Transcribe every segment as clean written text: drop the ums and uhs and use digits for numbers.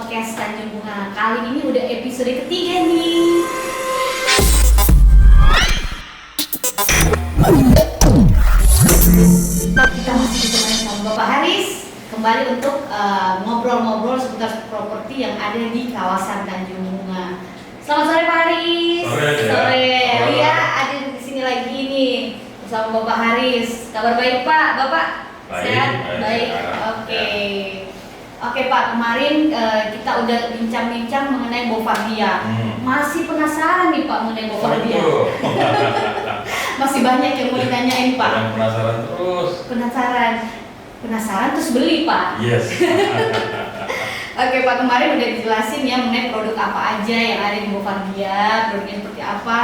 podcast Tanjung Bunga. Kali ini udah episode ketiga nih. Kita masih ditemani sama Bapak Haris kembali untuk ngobrol-ngobrol seputar properti yang ada di kawasan Tanjung Bunga. Selamat sore Pak Haris. Sore. Lia ada di sini lagi nih bersama Bapak Haris. Kabar baik Pak? Bapak Baik, sehat? baik. Oke. Oke Pak, kemarin kita udah bincang-bincang mengenai Bouvardia. Masih penasaran nih Pak mengenai Bouvardia? Masih banyak yang mau ditanyain Pak. Yang penasaran terus. Penasaran terus beli Pak. Yes. Oke Pak, kemarin udah dijelasin ya mengenai produk apa aja yang ada di Bouvardia, produknya seperti apa,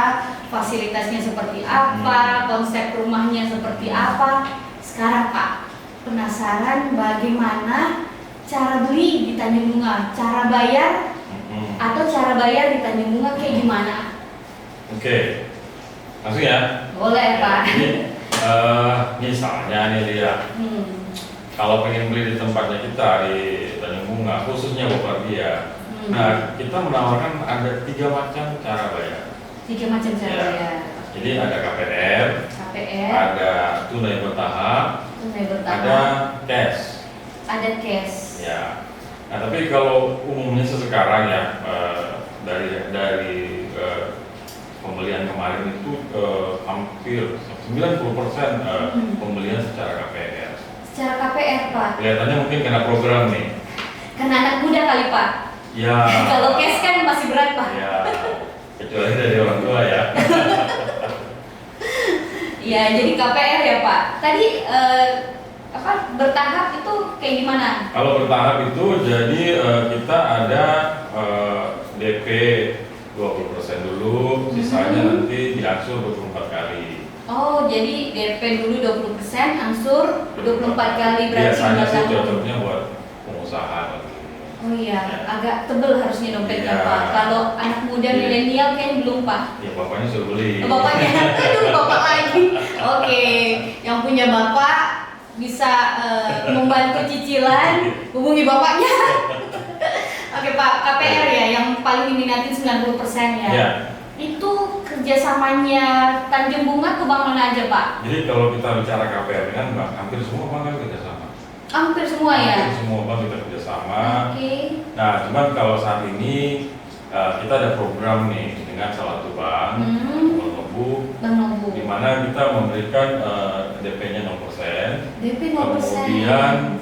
fasilitasnya seperti apa, konsep rumahnya seperti apa. Sekarang Pak, penasaran bagaimana cara beli di Tanjung Bunga, cara bayar atau cara bayar di Tanjung Bunga kayak gimana? Oke. Langsung ya. Boleh Pak. Jadi, misalnya nih Lia, kalau pengen beli di tempatnya kita di Tanjung Bunga, khususnya Bouvardia, nah kita menawarkan ada 3 macam cara bayar. 3 macam cara Ya. bayar. Jadi ada KPR, ada tunai bertahap, ada cash. Ada cash. Ya. Nah, tapi kalau umumnya sekarang ya dari pembelian kemarin itu hampir 90% pembelian secara KPR. Secara KPR Pak. Kelihatannya mungkin kena program nih. Karena anak muda kali Pak. Ya. Kalau cash kan masih berat Pak. Ya. Kecuali dari orang tua ya. Ya, jadi KPR ya Pak. Tadi bertahap itu kayak gimana? Kalau bertahap itu jadi kita ada DP 20% dulu, sisanya nanti diangsur 24 kali. Oh, jadi DP dulu 20%, angsur 24 kali berarti Biasanya 5 sih tahun. cocoknya buat pengusaha. Oh iya, agak tebel harusnya dompetnya Iya. Pak. Kalau anak muda Iya. milenial kayaknya belum Pak. Ya bapaknya suruh beli. Bapaknya, aduh bapak lagi. Oke, yang punya bapak bisa membantu cicilan, hubungi bapaknya. Oke Pak, KPR ya, yang paling diminatin 90% ya. Ya. Itu kerjasamanya Tanjung Bunga ke bank mana aja Pak? Jadi kalau kita bicara KPR kan hampir semua bank kan kerjasama. Hampir semua ya? Hampir semua bank kita kerjasama. Oke. Nah, cuman kalau saat ini kita ada program nih dengan salah satu bank, Bang Nobu. di mana kita memberikan DP-nya 0%, DP 0%. kemudian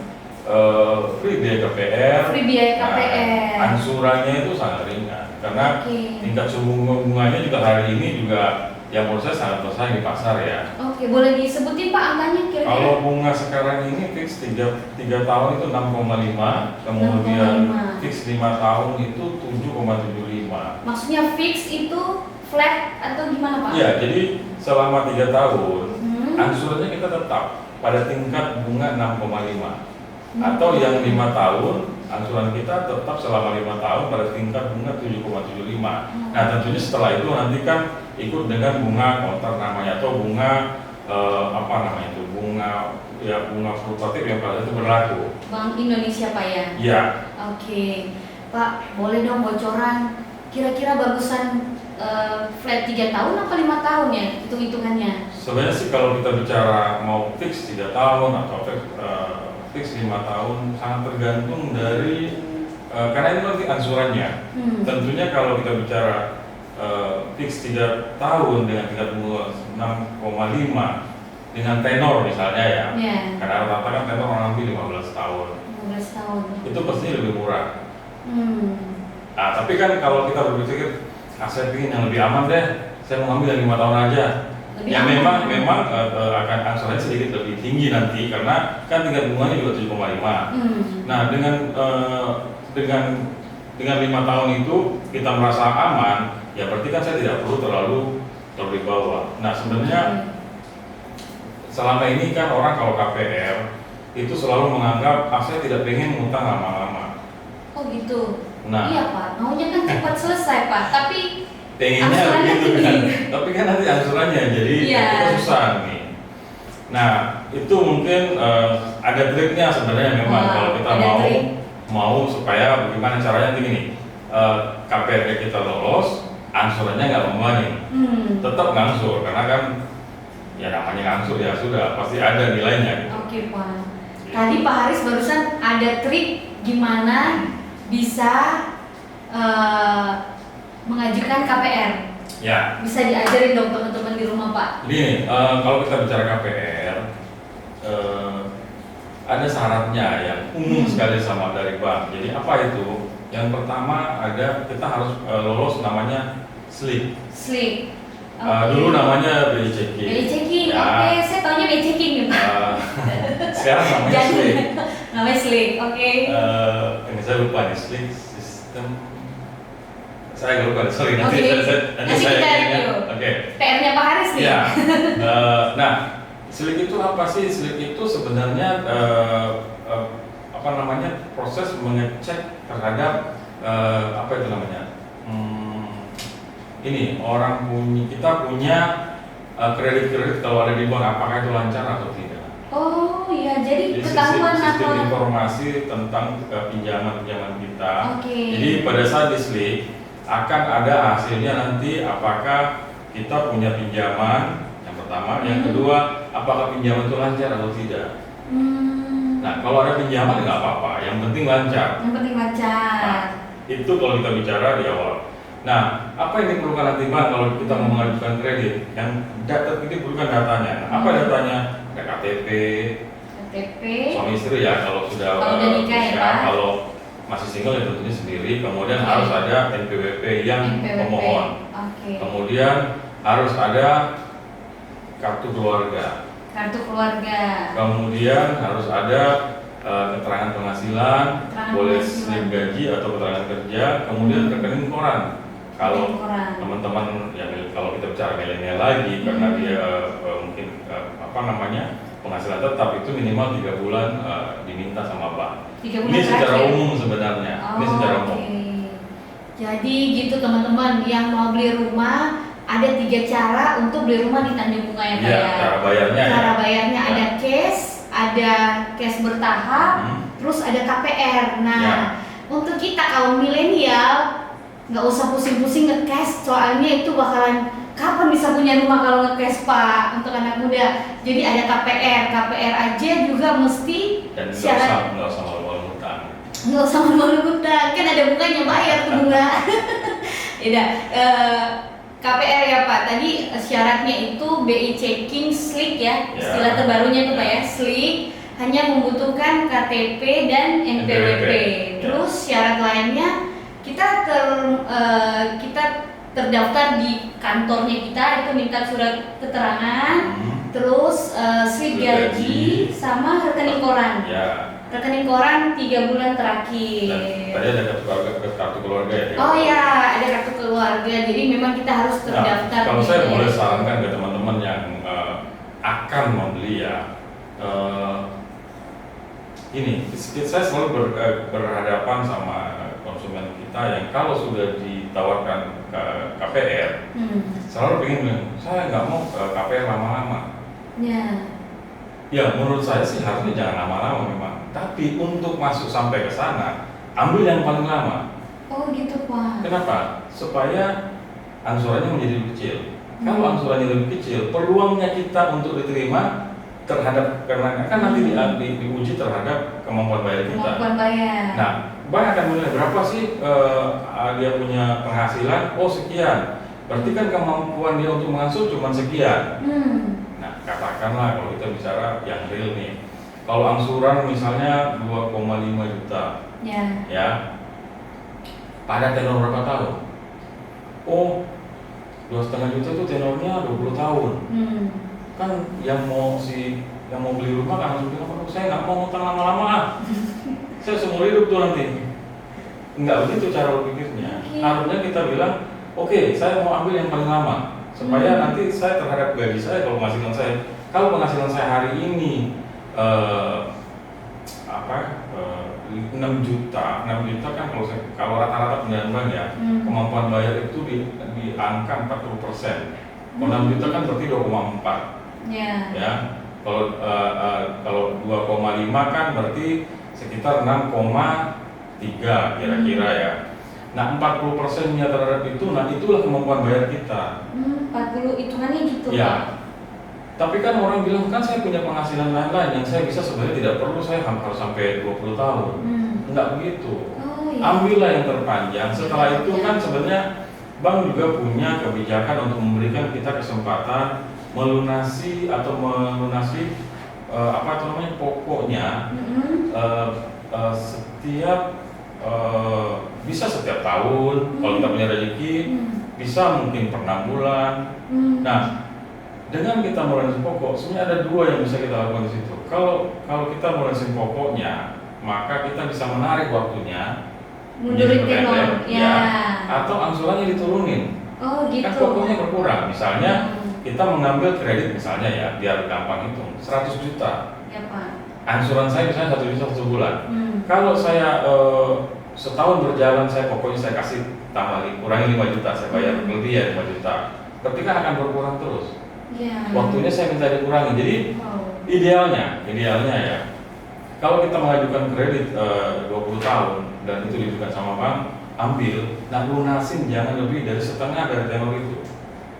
free biaya KPR. Free biaya KPR. Nah, angsurannya itu sangat ringan karena Oke. tingkat suku bunganya juga hari ini juga yang menurut saya sangat bersaing di pasar ya. Oke, boleh disebutin Pak angkanya kira-kira? Kalau bunga sekarang ini fix 3 tahun itu 6,5, kemudian 6,5. fix 5 tahun itu 7,75. Maksudnya fix itu flat atau gimana Pak? Iya, jadi selama 3 tahun Hmm. angsurannya kita tetap pada tingkat bunga 6,5. Atau yang 5 tahun angsuran kita tetap selama 5 tahun pada tingkat bunga 7,75. Nah, tentunya setelah itu nanti kan ikut dengan bunga kontrak namanya atau bunga bunga fluktuatif yang pada itu berlaku. Bank Indonesia Pak ya? Iya. Oke. Pak, boleh dong bocoran kira-kira bagusan flat 3 tahun apa 5 tahun ya hitung-hitungannya? Sebenarnya sih kalau kita bicara mau fix 3 tahun atau fix 5 tahun sangat tergantung dari karena itu nanti angsurannya. Tentunya kalau kita bicara fix 3 tahun dengan tingkat bunga 6,5 dengan tenor misalnya ya. Yeah. Karena rata-rata kan tenor orang ambil 15 tahun. 15 tahun. Itu pastinya lebih murah. Nah, tapi kan kalau kita berpikir saya ingin yang lebih aman deh, saya mau ambil yang 5 tahun aja. Lebih Ya aman. memang akan angsurannya sedikit lebih tinggi nanti karena kan tingkat bunganya juga 7,5. Nah, dengan 5 tahun itu kita merasa aman, ya berarti kan saya tidak perlu terlalu di bawah. Nah, sebenarnya selama ini kan orang kalau KPR itu selalu menganggap saya tidak pengen ngutang lama-lama. Oh gitu. Nah, Iya Pak, maunya kan cepat selesai Pak, tapi pengennya angsurannya begitu kan, tinggi. tapi kan nanti angsurannya jadi Iya. kita susah nih. Nah, itu mungkin ada triknya sebenarnya memang Wah, kalau kita ada mau trik. mau supaya bagaimana caranya gini, KPR kita lolos, angsurannya nggak membebani, tetap ngangsur karena kan ya namanya ngangsur ya sudah pasti ada nilainya. Oke Pak. Tadi Pak Haris barusan ada trik gimana bisa mengajukan KPR. Ya. Bisa diajarin dong teman-teman di rumah Pak. Ini kalau kita bicara KPR, ada syaratnya yang umum sekali sama dari bank. Jadi apa itu? Yang pertama ada kita harus lolos namanya SLIK. SLIK. Okay. Dulu namanya BI Checking. BI Checking. Ya. Oke, saya taunya BI Checking nih Pak. Sekarang namanya SLIK. Namanya SLIK. Oke. Ini saya lupa nih SLIK sistem. Saya lupa, sorry nanti nanti saya kita ingat. review. Oke. PR-nya Pak Haris nih. Ya. Nah, SLIK itu apa sih? SLIK itu sebenarnya apa namanya proses mengecek terhadap apa itu namanya? Ini orang kita punya kredit kalau ada di bank apakah itu lancar atau tidak? Oh iya, jadi ketahuan sistem informasi tentang pinjaman kita. Okay. Jadi pada saat di SLIK akan ada hasilnya nanti apakah kita punya pinjaman yang pertama, yang kedua apakah pinjaman itu lancar atau tidak. Nah kalau ada pinjaman nggak apa-apa, yang penting lancar. Yang penting lancar. Nah, itu kalau kita bicara di awal. Nah apa yang diperlukan nanti Bang kalau kita mau mengajukan kredit? Yang data ini diperlukan datanya. Nah, apa datanya? Ada KTP, suami istri ya kalau sudah nikah ya Pak. Kalau masih single ya tentunya sendiri, kemudian harus ada NPWP yang pemohon. Okay. Kemudian harus ada kartu keluarga. Kemudian harus ada keterangan penghasilan, boleh slip gaji atau keterangan kerja, kemudian rekening koran. Kalau teman-teman yang kalau kita bicara milenial lagi karena dia mungkin apa namanya penghasilan tetap itu minimal 3 bulan diminta sama bank. Ini secara umum sebenarnya. Ini secara umum. Jadi gitu teman-teman yang mau beli rumah ada 3 cara untuk beli rumah di Tanjung Bunga ya Pak ya. Cara bayarnya. Cara bayarnya ada cash bertahap, terus ada KPR. Nah untuk kita kaum milenial nggak usah pusing-pusing nge-cash soalnya itu bakalan kapan bisa punya rumah kalau nge-cash Pak untuk anak muda. Jadi ada KPR aja juga mesti dan syarat. Nggak usah malu-malu utang. Nggak usah malu-malu utang, kan ada bunganya bayar tuh bunga. Ya KPR ya Pak. Tadi syaratnya itu BI Checking SLIK ya. Istilah terbarunya itu Pak ya, SLIK hanya membutuhkan KTP dan NPWP. Terus syarat lainnya kita terdaftar di kantornya kita itu minta surat keterangan, terus slip gaji sama rekening koran. Rekening koran 3 bulan terakhir. Dan tadi ada kartu keluarga ya. Oh ya, ada kartu keluarga. Jadi memang kita harus terdaftar. Kalau saya boleh sarankan ke teman-teman yang akan membeli ya, ini saya selalu berhadapan sama konsumen kita yang kalau sudah ditawarkan KPR, selalu pengen bilang, saya nggak mau KPR lama-lama. Ya menurut saya sih harusnya jangan lama-lama memang. Tapi untuk masuk sampai ke sana, ambil yang paling lama. Oh gitu Pak. Kenapa? Supaya angsurannya menjadi lebih kecil. Kalau angsurannya lebih kecil, peluangnya kita untuk diterima terhadap karena kan nanti diuji terhadap kemampuan bayar kita. Kemampuan bayar. Nah, bank akan menilai berapa sih dia punya penghasilan? Oh sekian. Berarti kan kemampuan dia untuk mengangsur cuma sekian. Nah, katakanlah kalau kita bicara yang real nih, kalau angsuran misalnya 2,5 juta, ya, pada tenor berapa tahun? Oh, 2,5 juta itu tenornya 20 tahun. Kan yang mau beli rumah kan langsung bilang, saya nggak mau ngutang lama-lama, saya seumur hidup tuh nanti. Enggak begitu cara berpikirnya. Harusnya kita bilang, oke, saya mau ambil yang paling lama. Supaya nanti saya terhadap gaji saya kalau penghasilan saya hari ini 6 juta kan kalau rata-rata pendanaan bank ya, kemampuan bayar itu di angka 40%. Kalau 6 juta kan berarti 2,4. Ya. Kalau 2,5 kan berarti sekitar 6,5 3 kira-kira ya. Nah 40%-nya terhadap itu, nah itulah kemampuan bayar kita. 40 hitungannya gitu Ya. Pak. Tapi kan orang bilang kan saya punya penghasilan lain-lain yang saya bisa sebenarnya tidak perlu saya harus sampai 20 tahun. Enggak begitu. Oh, iya. Ambillah yang terpanjang. Setelah itu kan sebenarnya bank juga punya kebijakan untuk memberikan kita kesempatan melunasi apa itu namanya pokoknya setiap bisa setiap tahun kalau kita punya rezeki, bisa mungkin per 6 bulan. Nah, dengan kita melunasi pokok, sebenarnya ada 2 yang bisa kita lakukan di situ. Kalau kita melunasi pokoknya, maka kita bisa menarik waktunya, mundurin tenor, ya. Atau angsurannya diturunin. Oh gitu. Kan pokoknya berkurang. Misalnya kita mengambil kredit misalnya ya, biar gampang hitung, 100 juta. Ya Pak. Angsuran saya misalnya 1 juta 1 bulan. Kalau saya setahun berjalan, saya pokoknya saya kasih kurangi 5 juta, saya bayar lebih ya 5 juta. Ketika akan berkurang terus. Ya. Waktunya saya minta dikurangi. Jadi idealnya ya, kalau kita mengajukan kredit 20 tahun dan itu diajukan sama bank, ambil, nah lunasin jangan lebih dari setengah dari tenor itu.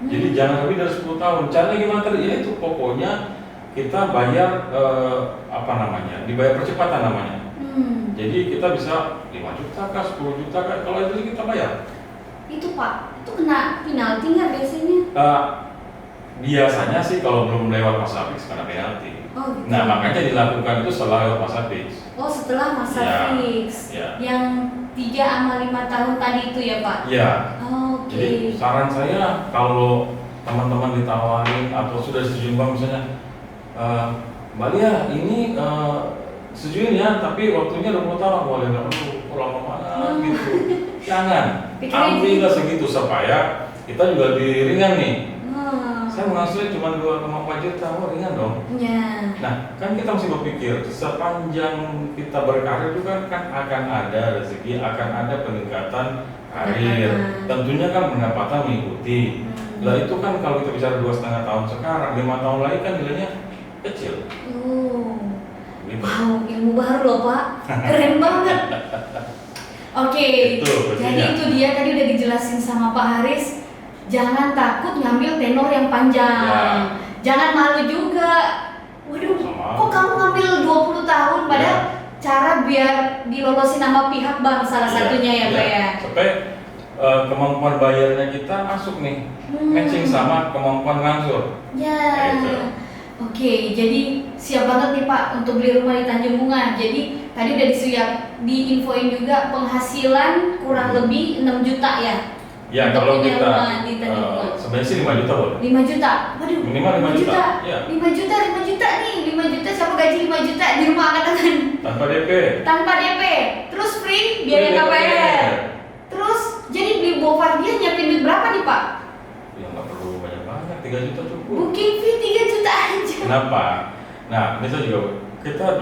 Jadi jangan lebih dari 10 tahun. Caranya gimana tadi? Ya itu pokoknya kita bayar dibayar percepatan namanya. Jadi kita bisa 5 juta kah, 10 juta kah, kalau itu kita bayar. Itu Pak, itu kena penalti nggak biasanya? Biasanya sih kalau belum lewat masa fix kena penalti. Oh, gitu. Nah makanya dilakukan itu setelah lewat masa fix. Oh setelah masa fix, yang 3 sama 5 tahun tadi itu ya Pak? Iya. Oh, oke. Jadi saran saya kalau teman-teman ditawarin atau sudah setuju bank misalnya, Mbak Lia ini setujuin ya, tapi waktunya 20 tahun, boleh nggak perlu lama-lama gitu. Jangan, ambillah segitu supaya kita juga lebih ringan nih. Saya menghasilkan cuma 2,4 juta, ringan dong. Ya. Nah, kan kita mesti berpikir sepanjang kita berkarir itu kan akan ada rezeki, akan ada peningkatan karir. Tentunya kan pendapatan mengikuti. Lah itu kan kalau kita bicara 2,5 tahun sekarang, 5 tahun lagi kan nilainya kecil. Gitu. Wow, ilmu baru loh Pak, keren banget. Oke, jadi itu dia tadi udah dijelasin sama Pak Haris. Jangan takut ngambil tenor yang panjang. Jangan malu juga. Waduh, kok kamu ngambil 20 tahun padahal cara biar dilolosin sama pihak bank salah satunya ya Pak ya. Supaya kemampuan bayarnya kita masuk nih, matching sama kemampuan ngangsur. Ya. Oke, jadi siap banget nih Pak untuk beli rumah di Tanjung Bunga. Jadi tadi udah diinfoin juga penghasilan kurang lebih 6 juta ya. Ya, kalau kita sebenarnya sih 5 juta boleh. 5 juta. Waduh. Minimal 5 juta. Ya. 5 juta nih. 5 juta siapa gaji 5 juta di rumah angkat tangan. Tanpa DP. Tanpa DP. Terus free biaya KPR. Terus jadi beli Bovardia nyiapin duit berapa nih Pak? Ya nggak perlu banyak-banyak, 3 juta cukup. Booking fee 3 juta aja. Kenapa? Nah, kita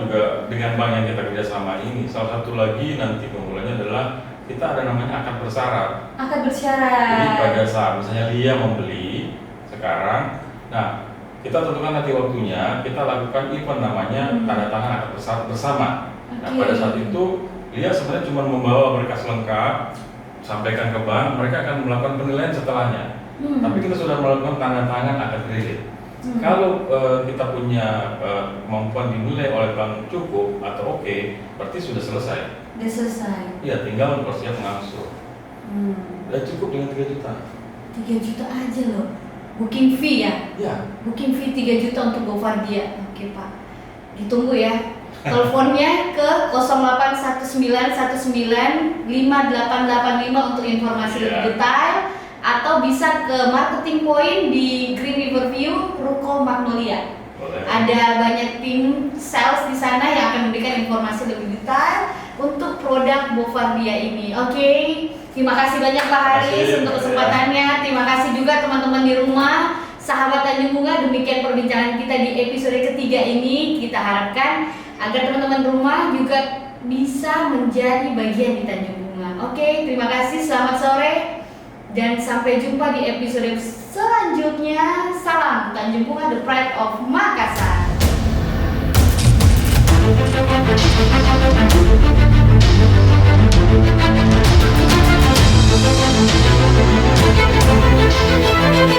juga dengan bank yang kita kerjasama ini, salah satu lagi nanti keunggulannya adalah kita ada namanya akad bersyarat. Akad bersyarat. Jadi pada saat misalnya dia membeli sekarang, nah kita tentukan nanti waktunya, kita lakukan event namanya tanda tangan akad bersyarat bersama. Nah pada saat itu dia sebenarnya cuma membawa berkas lengkap, sampaikan ke bank, mereka akan melakukan penilaian setelahnya. Tapi kita sudah melakukan tanda tangan akad kredit. Kalau kita punya kemampuan dinilai oleh bank cukup atau oke, berarti sudah selesai. Sudah selesai. Iya, tinggal mempersiap mengangsur. Udah cukup dengan 3 juta. 3 juta aja loh. Booking fee ya? Iya. Booking fee 3 juta untuk Bovardia. Oke Pak. Ditunggu ya. Teleponnya ke 0819195885 untuk informasi lebih detail, atau bisa ke marketing point di Green River View, Ruko Magnolia. Boleh. Ada banyak tim sales di sana yang akan memberikan informasi lebih detail untuk produk Bovardia ini. Oke. Terima kasih banyak Pak Haris untuk kesempatannya. Terima kasih juga teman-teman di rumah, sahabat Tanjung Bunga. Demikian perbincangan kita di episode ketiga ini. Kita harapkan agar teman-teman rumah juga bisa menjadi bagian di Tanjung Bunga. Oke, terima kasih. Selamat sore dan sampai jumpa di episode selanjutnya. Salam Tanjung Bunga, the pride of Makassar. Pak.